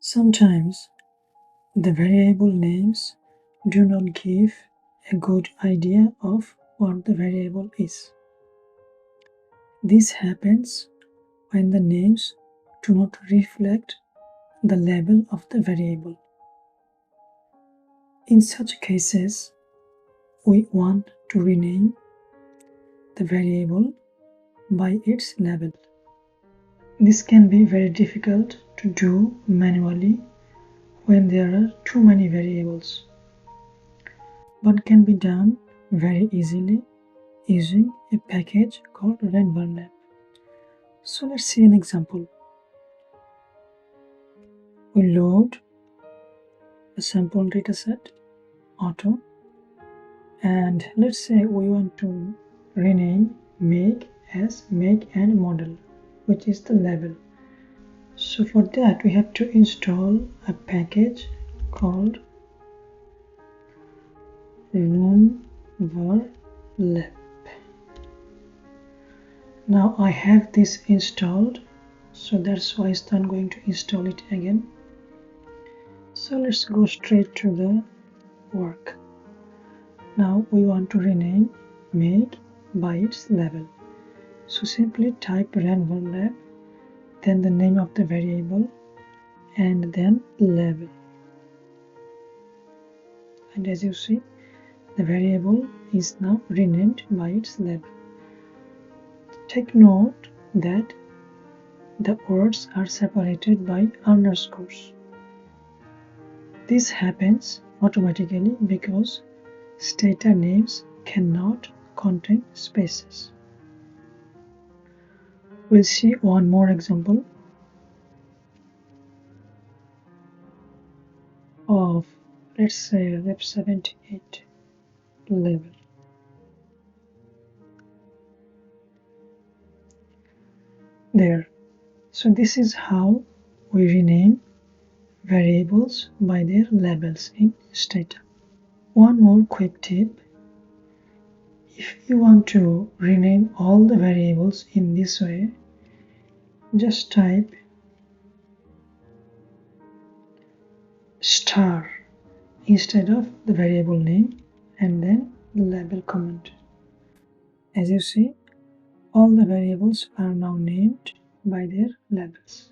Sometimes the variable names do not give a good idea of what the variable is. This happens when the names do not reflect the label of the variable. In such cases, we want to rename the variable by its label. This can be very difficult to do manually when there are too many variables, but can be done very easily using a package called renvarlab. So let's see an example. We load a sample dataset auto, and let's say we want to rename make as make and model, which is the label. So for that we have to install a package called renvarlab. Now I have this installed, so that's why I'm not going to install it again. So let's go straight to the work. Now we want to rename make by its label. So simply type renvarlab, then the name of the variable, and then label. And as you see, the variable is now renamed by its label. Take note that the words are separated by underscores. This happens automatically because Stata names cannot contain spaces. We'll see one more example of, let's say, rep 78 level. There. So this is how we rename variables by their labels in Stata. One more quick tip. If you want to rename all the variables in this way, just type star instead of the variable name and then the label comment. As you see, all the variables are now named by their labels.